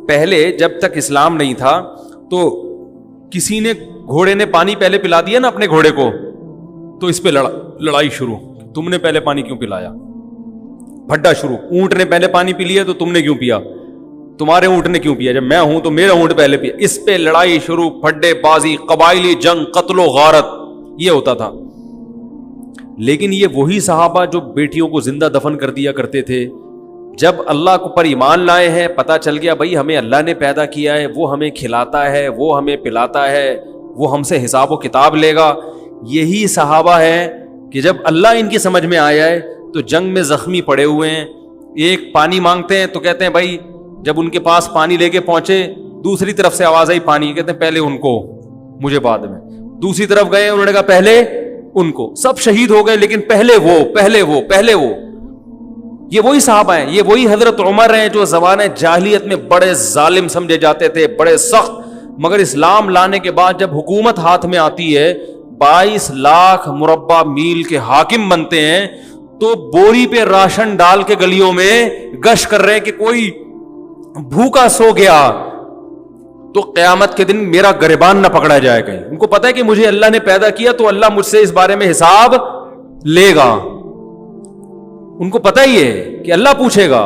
پہلے جب تک اسلام نہیں تھا تو کسی نے گھوڑے نے پانی پہلے پلا دیا نا اپنے گھوڑے کو, تو اس پہ لڑائی شروع, تم نے پہلے پانی کیوں پلایا, پھڈا شروع. اونٹ نے پہلے پانی پی لیا تو تم نے کیوں پیا, تمہارے اونٹ نے کیوں پیا, جب میں ہوں تو میرا اونٹ پہلے پیا. اس پہ لڑائی شروع, پھڈے بازی, قبائلی جنگ, قتل و غارت, یہ ہوتا تھا. لیکن یہ وہی صحابہ جو بیٹیوں کو زندہ دفن کر دیا کرتے تھے, جب اللہ کو پر ایمان لائے ہیں, پتہ چل گیا بھائی ہمیں اللہ نے پیدا کیا ہے, وہ ہمیں کھلاتا ہے, وہ ہمیں پلاتا ہے, وہ ہم سے حساب و کتاب لے گا. یہی صحابہ ہیں کہ جب اللہ ان کی سمجھ میں آیا ہے تو جنگ میں زخمی پڑے ہوئے ہیں, ایک پانی مانگتے ہیں تو کہتے ہیں بھائی, جب ان کے پاس پانی لے کے پہنچے دوسری طرف سے آواز آئی پانی, کہتے ہیں پہلے ان کو مجھے بعد میں. دوسری طرف گئے, انہوں نے کہا پہلے ان کو. سب شہید ہو گئے لیکن پہلے وہ. یہ وہی صحابہ ہیں, یہ وہی حضرت عمر ہیں جو زمانہ جاہلیت میں بڑے ظالم سمجھے جاتے تھے, بڑے سخت, مگر اسلام لانے کے بعد جب حکومت ہاتھ میں آتی ہے 22 لاکھ مربع میل کے حاکم بنتے ہیں, تو بوری پہ راشن ڈال کے گلیوں میں گشت کر رہے ہیں کہ کوئی بھوکا سو گیا تو قیامت کے دن میرا گریبان نہ پکڑا جائے کہیں. ان کو پتا ہے کہ مجھے اللہ نے پیدا کیا تو اللہ مجھ سے اس بارے میں حساب لے گا. ان کو پتا ہی ہے کہ اللہ پوچھے گا.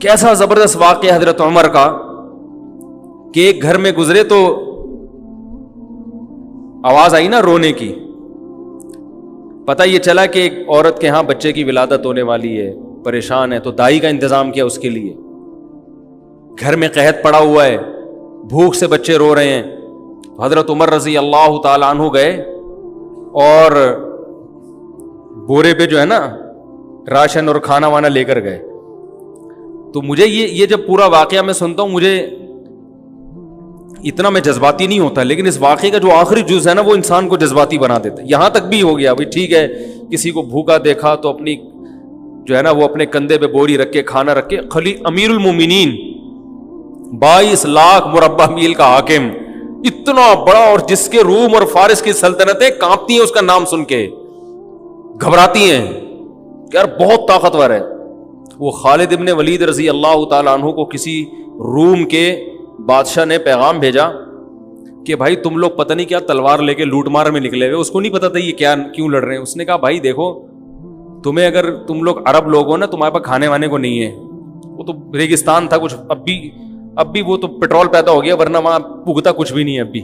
کیسا زبردست واقعہ حضرت عمر کا کہ ایک گھر میں گزرے تو آواز آئی نا رونے کی. پتہ یہ چلا کہ ایک عورت کے ہاں بچے کی ولادت ہونے والی ہے, پریشان ہے, تو دائی کا انتظام کیا اس کے لیے. گھر میں قحط پڑا ہوا ہے, بھوک سے بچے رو رہے ہیں. حضرت عمر رضی اللہ تعالیٰ عنہ گئے اور بورے پہ جو ہے نا راشن اور کھانا وانا لے کر گئے. تو مجھے یہ جب پورا واقعہ میں سنتا ہوں, مجھے اتنا میں جذباتی نہیں ہوتا, لیکن اس واقعے کا جو آخری جز ہے نا وہ انسان کو جذباتی بنا دیتا ہے. یہاں تک بھی ہو گیا بھائی ٹھیک ہے, کسی کو بھوکا دیکھا تو اپنی جو ہے نا وہ اپنے کندھے پہ بوری رکھ کے کھانا رکھ کے, خلی امیر المومنین 22 لاکھ مربع میل کا حاکم, اتنا بڑا, اور جس کے روم اور فارس کی سلطنتیں کانپتی ہیں اس کا نام سن کے, گھبراتی ہیں کہ یار بہت طاقتور ہے. وہ خالد ابن ولید رضی اللہ تعالیٰ عنہ کو کسی روم کے بادشاہ نے پیغام بھیجا کہ بھائی تم لوگ پتہ نہیں کیا تلوار لے کے لوٹ مار میں نکلے ہوئے. اس کو نہیں پتا تھا یہ کیا کیوں لڑ رہے ہیں. اس نے کہا بھائی دیکھو, تمہیں اگر تم لوگ عرب لوگ ہو نا, تمہارے پاس کھانے وانے کو نہیں ہے, وہ تو ریگستان تھا کچھ, اب بھی وہ تو پیٹرول پیدا ہو گیا, ورنہ وہاں پگتا کچھ بھی نہیں ہے اب بھی.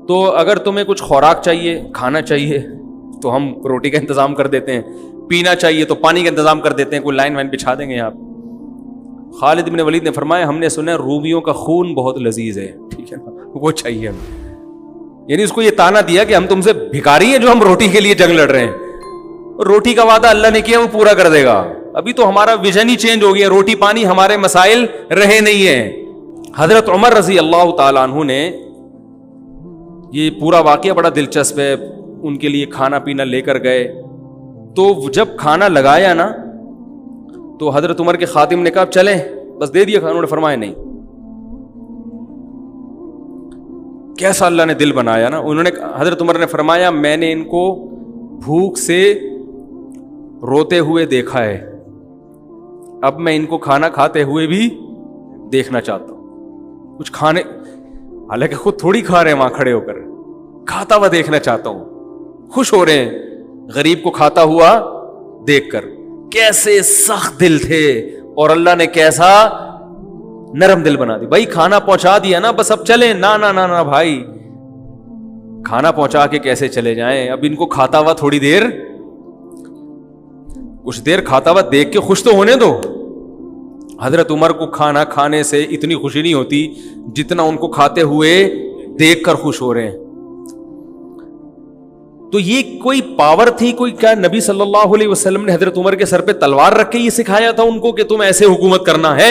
تو اگر تمہیں کچھ خوراک چاہیے, کھانا چاہیے, تو ہم روٹی کا انتظام کر دیتے ہیں, پینا چاہیے تو پانی کا انتظام کر دیتے ہیں, کوئی لائن وائن بچھا دیں گے آپ. خالد بن ولید نے فرمایا ہم نے سنا ہے رومیوں کا خون بہت لذیذ ہے, ٹھیک ہے نا, وہ چاہیے ہمیں. یعنی اس کو یہ تانا دیا کہ ہم تم سے بھکاری ہیں جو ہم روٹی کے لیے جنگ لڑ رہے ہیں. روٹی کا وعدہ اللہ نے کیا وہ پورا کر دے گا. ابھی تو ہمارا ویژن ہی چینج ہو گیا, روٹی پانی ہمارے مسائل رہے نہیں ہیں. حضرت عمر رضی اللہ تعالیٰ عنہ نے, یہ پورا واقعہ بڑا دلچسپ ہے, ان کے لیے کھانا پینا لے کر گئے. تو جب کھانا لگایا نا تو حضرت عمر کے خادم نے کہا چلیں بس دے دیا کھانا. انہوں نے فرمایا نہیں. کیسا اللہ نے دل بنایا نا. انہوں نے, حضرت عمر نے فرمایا میں نے ان کو بھوک سے روتے ہوئے دیکھا ہے, اب میں ان کو کھانا کھاتے ہوئے بھی دیکھنا چاہتا ہوں. کچھ کھانے, حالانکہ خود تھوڑی کھا رہے ہیں وہاں کھڑے ہو کر, کھاتا ہوا دیکھنا چاہتا ہوں. خوش ہو رہے ہیں غریب کو کھاتا ہوا دیکھ کر. کیسے سخت دل تھے, اور اللہ نے کیسا نرم دل بنا دی. بھائی کھانا پہنچا دیا نا, بس اب چلیں. نا بھائی, کھانا پہنچا کے کیسے چلے جائیں, اب ان کو کھاتا ہوا تھوڑی دیر, کچھ دیر کھاتا ہوا دیکھ کے خوش تو ہونے دو. حضرت عمر کو کھانا کھانے سے اتنی خوشی نہیں ہوتی جتنا ان کو کھاتے ہوئے دیکھ کر خوش ہو رہے ہیں. تو یہ کوئی پاور تھی, کوئی کیا نبی صلی اللہ علیہ وسلم نے حضرت عمر کے سر پہ تلوار رکھ کے یہ سکھایا تھا ان کو کہ تم ایسے حکومت کرنا ہے,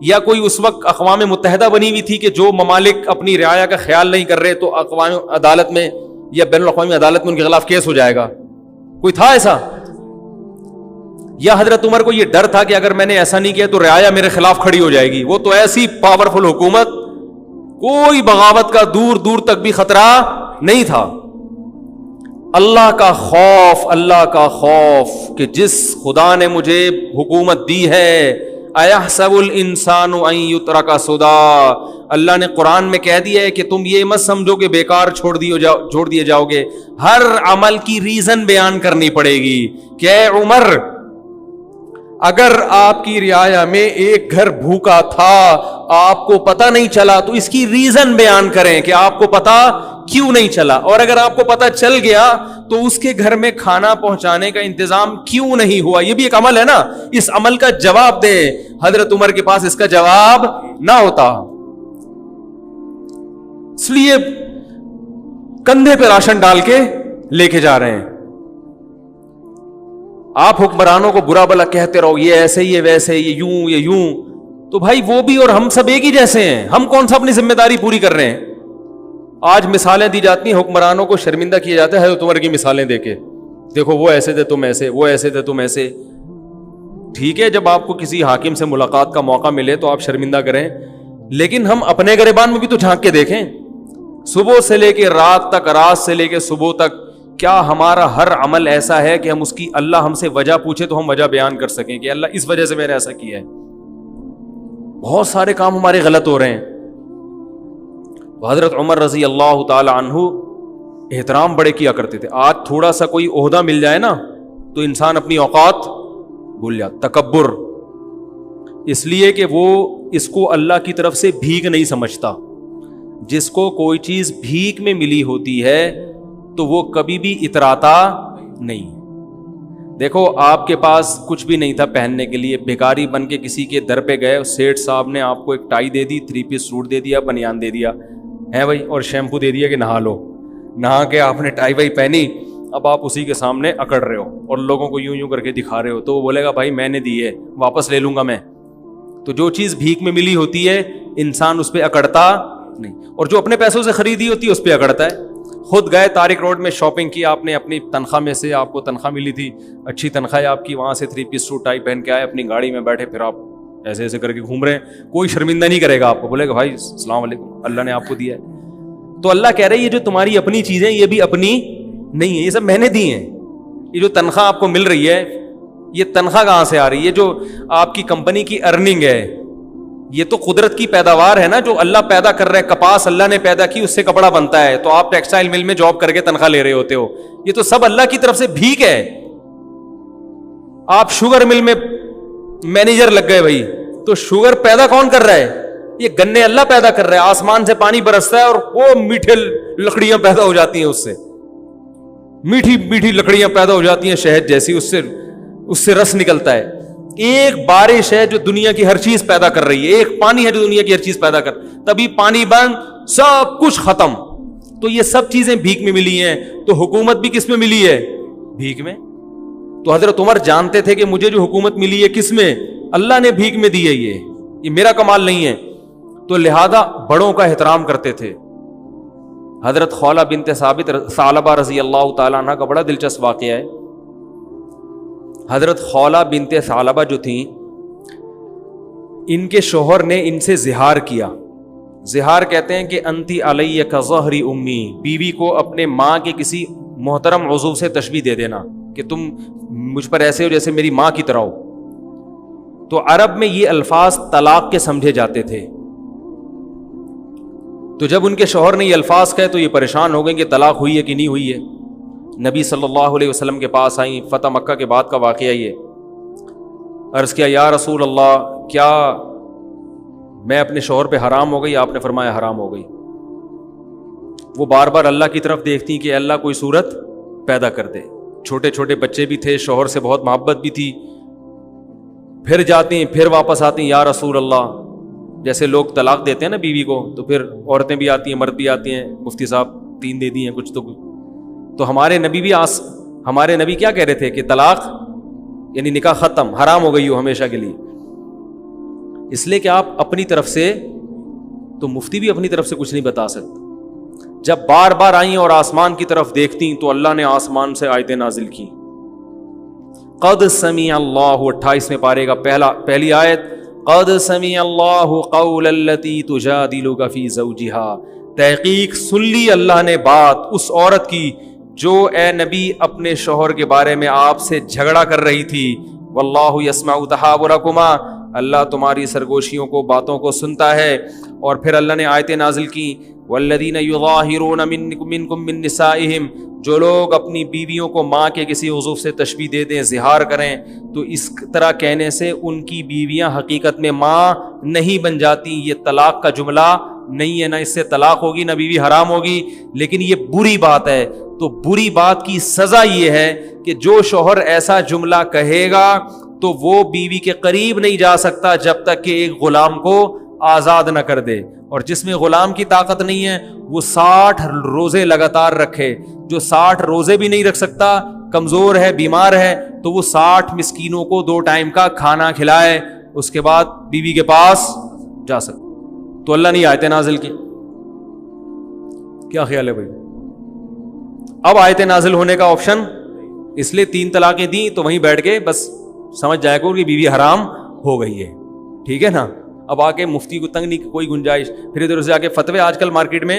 یا کوئی اس وقت اقوام متحدہ بنی ہوئی تھی کہ جو ممالک اپنی رعایا کا خیال نہیں کر رہے تو اقوام عدالت میں یا بین الاقوامی عدالت میں ان کے خلاف کیس ہو جائے گا, کوئی تھا ایسا؟ یا حضرت عمر کو یہ ڈر تھا کہ اگر میں نے ایسا نہیں کیا تو رعایا میرے خلاف کھڑی ہو جائے گی؟ وہ تو ایسی پاورفل حکومت, کوئی بغاوت کا دور دور تک بھی خطرہ نہیں تھا. اللہ کا خوف کہ جس خدا نے مجھے حکومت دی ہے اَيَحْسَبُ الْإِنسَانُ أَن يُتْرَكَ سُدًى، اللہ نے قرآن میں کہہ دیا ہے کہ تم یہ مت سمجھو کہ بیکار چھوڑ دیے جاؤ گے. ہر عمل کی ریزن بیان کرنی پڑے گی کہ اے عمر، اگر آپ کی رعایا میں ایک گھر بھوکا تھا آپ کو پتہ نہیں چلا تو اس کی ریزن بیان کریں کہ آپ کو پتہ کیوں نہیں چلا، اور اگر آپ کو پتہ چل گیا تو اس کے گھر میں کھانا پہنچانے کا انتظام کیوں نہیں ہوا. یہ بھی ایک عمل ہے نا، اس عمل کا جواب دیں. حضرت عمر کے پاس اس کا جواب نہ ہوتا، اس لیے کندھے پہ راشن ڈال کے لے کے جا رہے ہیں. آپ حکمرانوں کو برا بلا کہتے رہو، یہ ایسے یہ ویسے، یہ یوں یہ یوں، تو بھائی وہ بھی اور ہم سب ایک ہی جیسے ہیں. ہم کون سا اپنی ذمہ داری پوری کر رہے ہیں؟ آج مثالیں دی جاتی ہیں، حکمرانوں کو شرمندہ کیا جاتا ہے حضرت عمر کی مثالیں دے کے، دیکھو وہ ایسے تھے تم ایسے، وہ ایسے تھے تم ایسے. ٹھیک ہے، جب آپ کو کسی حاکم سے ملاقات کا موقع ملے تو آپ شرمندہ کریں، لیکن ہم اپنے گریبان میں بھی تو جھانک کے دیکھیں. صبح سے لے کے رات تک، رات سے لے کے صبح تک، کیا ہمارا ہر عمل ایسا ہے کہ ہم اس کی اللہ ہم سے وجہ پوچھے تو ہم وجہ بیان کر سکیں کہ اللہ اس وجہ سے میں نے ایسا کیا ہے؟ بہت سارے کام ہمارے غلط ہو رہے ہیں. حضرت عمر رضی اللہ تعالی عنہ احترام بڑے کیا کرتے تھے. آج تھوڑا سا کوئی عہدہ مل جائے نا تو انسان اپنی اوقات بھول جاتا. تکبر، اس لیے کہ وہ اس کو اللہ کی طرف سے بھیک نہیں سمجھتا. جس کو کوئی چیز بھیک میں ملی ہوتی ہے تو وہ کبھی بھی اتراتا نہیں. دیکھو آپ کے پاس کچھ بھی نہیں تھا پہننے کے لیے، بھکاری بن کے کسی کے در پہ گئے، سیٹھ صاحب نے آپ کو ایک ٹائی دے دی، 3 پیس سوٹ دے دیا، بنیان دے دیا ہے بھائی، اور شیمپو دے دیا کہ نہا لو. نہا کے آپ نے ٹائی وائی پہنی، اب آپ اسی کے سامنے اکڑ رہے ہو اور لوگوں کو یوں یوں کر کے دکھا رہے ہو، تو وہ بولے گا بھائی میں نے دی ہے، واپس لے لوں گا میں. تو جو چیز بھیک میں ملی ہوتی ہے انسان اس پہ اکڑتا نہیں، اور جو اپنے پیسوں سے خریدی ہوتی ہے اس پہ اکڑتا ہے. خود گئے طارق روڈ میں شاپنگ کی آپ نے، اپنی تنخواہ میں سے، آپ کو تنخواہ ملی تھی، اچھی تنخواہ ہے آپ کی، وہاں سے 3 پیس سوٹ ٹائی پہن کے آئے، اپنی گاڑی میں بیٹھے، پھر آپ ایسے ایسے کر کے گھوم رہے ہیں. کوئی شرمندہ نہیں کرے گا آپ کو، بولے گا بھائی السلام علیکم، اللہ نے آپ کو دیا ہے. تو اللہ کہہ رہے ہیں یہ جو تمہاری اپنی چیزیں یہ بھی اپنی نہیں ہے، یہ سب میں نے دی ہیں. یہ جو تنخواہ آپ کو مل رہی ہے یہ تنخواہ کہاں سے آ رہی ہے؟ جو آپ کی کمپنی کی ارننگ ہے یہ تو قدرت کی پیداوار ہے نا، جو اللہ پیدا کر رہے ہیں. کپاس اللہ نے پیدا کی، اس سے کپڑا بنتا ہے، تو آپ ٹیکسٹائل مل میں جاب کر کے تنخواہ لے رہے ہوتے ہو، یہ تو سب اللہ کی طرف سے بھیک ہے. آپ شوگر مل میں مینیجر لگ گئے بھائی، تو شوگر پیدا کون کر رہا ہے؟ یہ گنے اللہ پیدا کر رہا ہے. آسمان سے پانی برستا ہے اور وہ میٹھے لکڑیاں پیدا ہو جاتی ہیں، اس سے میٹھی میٹھی لکڑیاں پیدا ہو جاتی ہیں شہد جیسی، اس سے رس نکلتا ہے. ایک بارش ہے جو دنیا کی ہر چیز پیدا کر رہی ہے، ایک پانی ہے جو دنیا کی ہر چیز پیدا کر، تبھی پانی بند، سب کچھ ختم. تو یہ سب چیزیں بھیک میں ملی ہیں. تو حکومت بھی کس میں ملی ہے؟ بھیک میں. تو حضرت عمر جانتے تھے کہ مجھے جو حکومت ملی ہے کس میں؟ اللہ نے بھیک میں دی ہے، یہ میرا کمال نہیں ہے. تو لہذا بڑوں کا احترام کرتے تھے. حضرت خولہ بنت ثعلبہ رضی اللہ تعالیٰ عنہ کا بڑا دلچسپ واقعہ ہے. حضرت خولہ بنت ثعلبہ جو تھیں، ان کے شوہر نے ان سے زہار کیا. زہار کہتے ہیں کہ انتی علیہ کظہر امی، بیوی کو اپنے ماں کے کسی محترم عضو سے تشبیہ دے دینا کہ تم مجھ پر ایسے ہو جیسے میری ماں کی طرح ہو. تو عرب میں یہ الفاظ طلاق کے سمجھے جاتے تھے. تو جب ان کے شوہر نے یہ الفاظ کہے تو یہ پریشان ہو گئے کہ طلاق ہوئی ہے کہ نہیں ہوئی ہے. نبی صلی اللہ علیہ وسلم کے پاس آئیں، فتح مکہ کے بعد کا واقعہ یہ. عرض کیا یا رسول اللہ، کیا میں اپنے شوہر پہ حرام ہو گئی؟ آپ نے فرمایا حرام ہو گئی. وہ بار بار اللہ کی طرف دیکھتی کہ اللہ کوئی صورت پیدا کر دے. چھوٹے چھوٹے بچے بھی تھے، شوہر سے بہت محبت بھی تھی. پھر جاتی ہیں، پھر واپس آتی ہیں، یا رسول اللہ. جیسے لوگ طلاق دیتے ہیں نا بیوی کو، تو پھر عورتیں بھی آتی ہیں، مرد بھی آتی ہیں، مفتی صاحب 3 دے دی ہیں کچھ تو ہمارے نبی کیا کہہ رہے تھے کہ طلاق یعنی نکاح ختم، حرام ہو گئی ہو ہمیشہ کے لیے. اس لیے کہ آپ اپنی طرف سے، تو مفتی بھی اپنی طرف سے کچھ نہیں بتا سکتا. جب بار بار آئیں اور آسمان کی طرف دیکھتی تو اللہ نے آسمان سے آیتیں نازل کی. قد سمع اللہ، 28ویں پارے کا پہلی آیت، قد سمع اللہ قول التی تجادلک فی زوجہا، تحقیق سن لی اللہ نے بات اس عورت کی جو اے نبی اپنے شوہر کے بارے میں آپ سے جھگڑا کر رہی تھی. واللہ یسمع تحاورکما، اللہ تمہاری سرگوشیوں کو باتوں کو سنتا ہے. اور پھر اللہ نے آیتیں نازل کی والذین یظاہرون منکم من نسائہم, جو لوگ اپنی بیویوں کو ماں کے کسی عضو سے تشبیہ دے دیں, اظہار کریں, تو اس طرح کہنے سے ان کی بیویاں حقیقت میں ماں نہیں بن جاتی. یہ طلاق کا جملہ نہیں ہے, نہ اس سے طلاق ہوگی نہ بیوی حرام ہوگی, لیکن یہ بری بات ہے. تو بری بات کی سزا یہ ہے کہ جو شوہر ایسا جملہ کہے گا تو وہ بیوی کے قریب نہیں جا سکتا جب تک کہ ایک غلام کو آزاد نہ کر دے. اور جس میں غلام کی طاقت نہیں ہے وہ 60 روزے لگاتار رکھے. جو 60 روزے بھی نہیں رکھ سکتا, کمزور ہے, بیمار ہے, تو وہ 60 مسکینوں کو 2 ٹائم کا کھانا کھلائے, اس کے بعد بیوی کے پاس جا سکتا. تو اللہ نے آیتیں نازل کی. کیا خیال ہے بھائی؟ اب آیتیں نازل ہونے کا آپشن, اس لیے 3 طلاقیں دیں تو وہیں بیٹھ کے بس سمجھ جائے گا کہ بیوی حرام ہو گئی ہے. ٹھیک ہے نا؟ اب آگے مفتی کو تنگ نہیں کوئی گنجائش, پھر ادھر سے آگے فتوے آج کل مارکیٹ میں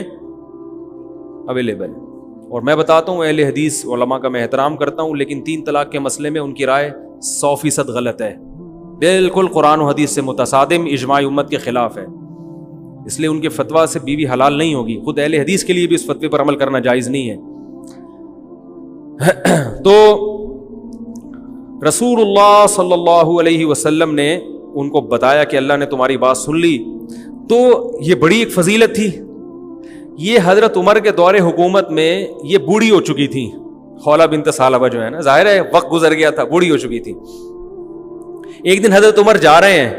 اویلیبل ہے. اور میں بتاتا ہوں اہل حدیث علماء کا میں احترام کرتا ہوں, لیکن 3 طلاق کے مسئلے میں ان کی رائے 100% غلط ہے, بالکل قرآن و حدیث سے متصادم, اجماع امت کے خلاف ہے. اس لیے ان کے فتویٰ سے بیوی حلال نہیں ہوگی. خود اہل حدیث کے لیے بھی اس فتوے پر عمل کرنا جائز نہیں ہے. تو رسول اللہ صلی اللہ علیہ وسلم نے ان کو بتایا کہ اللہ نے تمہاری بات سن لی. تو یہ بڑی ایک فضیلت تھی. یہ حضرت عمر کے دور حکومت میں یہ بوڑھی ہو چکی تھی, خولہ بنت ثعلبہ جو ہے نا, ظاہر ہے وقت گزر گیا تھا, بوڑھی ہو چکی تھی. ایک دن حضرت عمر جا رہے ہیں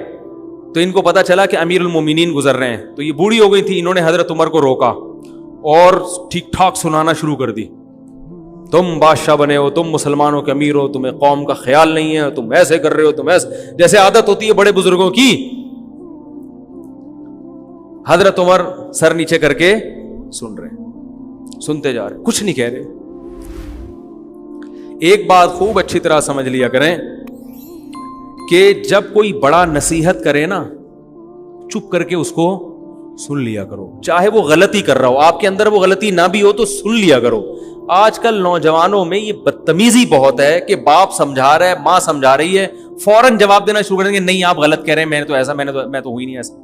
تو ان کو پتا چلا کہ امیر المومنین گزر رہے ہیں, تو یہ بوڑھی ہو گئی تھی. انہوں نے حضرت عمر کو روکا اور ٹھیک ٹھاک سنانا شروع کر دی. تم بادشاہ بنے ہو, تم مسلمانوں کے امیر ہو, تمہیں قوم کا خیال نہیں ہے, تم ایسے کر رہے ہو, تم ایسے, جیسے عادت ہوتی ہے بڑے بزرگوں کی. حضرت عمر سر نیچے کر کے سن رہے ہیں, سنتے جا رہے ہیں, کچھ نہیں کہہ رہے. ایک بات خوب اچھی طرح سمجھ لیا کریں کہ جب کوئی بڑا نصیحت کرے نا, چپ کر کے اس کو سن لیا کرو, چاہے وہ غلطی کر رہا ہو, آپ کے اندر وہ غلطی نہ بھی ہو تو سن لیا کرو. آج کل نوجوانوں میں یہ بدتمیزی بہت ہے کہ باپ سمجھا رہا ہے, ماں سمجھا رہی ہے, فوراً جواب دینا شروع کر دیں گے, نہیں آپ غلط کہہ رہے ہیں, میں نے تو ایسا, میں تو ہوئی نہیں ایسا.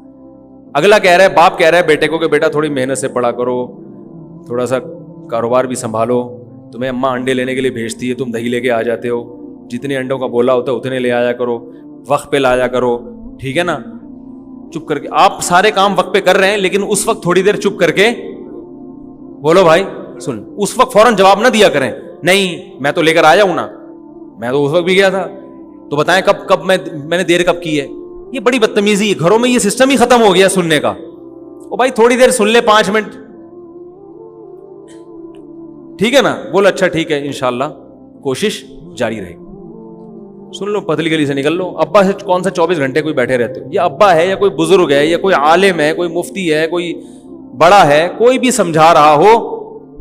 اگلا کہہ رہا ہے, باپ کہہ رہا ہے بیٹے کو کہ بیٹا تھوڑی محنت سے پڑھا کرو, تھوڑا سا کاروبار بھی سنبھالو, تمہیں اماں انڈے لینے کے لیے بھیجتی ہے, تم دہی لے کے آ جاتے ہو, جتنے انڈوں کا بولا ہوتا ہے اتنے لے آیا کرو, وقت پہ لایا کرو. ٹھیک ہے نا؟ چپ کر کے آپ سارے کام وقت پہ کر رہے ہیں, لیکن اس وقت تھوڑی دیر چپ کر کے بولو بھائی سن. اس وقت فوراً جواب نہ دیا کریں, نہیں میں تو لے کر آیا ہوں نا, میں تو اس وقت بھی گیا تھا, تو بتائیں کب میں نے دیر کب کی ہے. یہ بڑی بدتمیزی ہے. گھروں میں یہ سسٹم ہی ختم ہو گیا سننے کا. او بھائی تھوڑی دیر سن لے, 5 منٹ, ٹھیک ہے نا, بول اچھا ٹھیک ہے, انشاءاللہ کوشش جاری رہے. سن لو, پتلی گلی سے نکل لو. ابا سے کون سا 24 گھنٹے کوئی بیٹھے رہتے ہو؟ یہ ابا ہے یا کوئی بزرگ ہے یا کوئی عالم ہے, کوئی مفتی ہے, کوئی بڑا ہے, کوئی بھی سمجھا رہا ہو,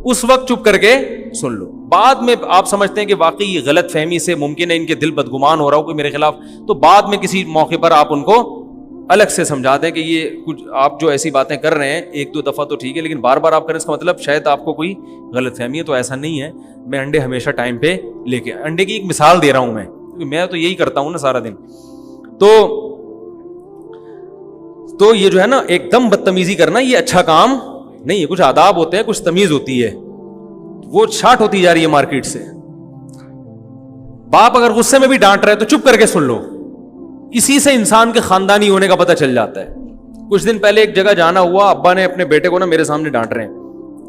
اس وقت چپ کر کے سن لو. بعد میں آپ سمجھتے ہیں کہ واقعی یہ غلط فہمی سے ممکن ہے ان کے دل بدگمان ہو رہا ہو کوئی میرے خلاف, تو بعد میں کسی موقع پر آپ ان کو الگ سے سمجھا دیں کہ یہ کچھ آپ جو ایسی باتیں کر رہے ہیں 1-2 دفعہ تو ٹھیک ہے, لیکن بار بار آپ کریں, اس کا مطلب شاید آپ کو کوئی غلط فہمی ہے. تو ایسا نہیں ہے, میں انڈے ہمیشہ ٹائم پہ لے کے, انڈے کی ایک مثال دے رہا ہوں میں تو یہی کرتا ہوں نا سارا دن. تو یہ جو ہے نا ایک دم بدتمیزی کرنا, یہ اچھا کام نہیں ہے. کچھ آداب ہوتے ہیں, کچھ تمیز ہوتی ہے, وہ شارٹ ہوتی جا رہی ہے مارکیٹ سے. باپ اگر غصے میں بھی ڈانٹ رہا ہے تو چپ کر کے سن لو. اسی سے انسان کے خاندانی ہونے کا پتہ چل جاتا ہے. کچھ دن پہلے ایک جگہ جانا ہوا, ابا نے اپنے بیٹے کو نا میرے سامنے ڈانٹ رہے ہیں,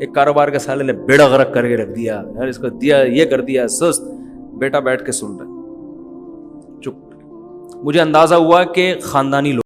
ایک کاروبار کے سالے نے بیڑا غرق کر کے رکھ دیا, اس کو دیا, یہ کر دیا, سست. بیٹا بیٹھ کے سن رہا, چپ. مجھے اندازہ ہوا کہ خاندانی لوگ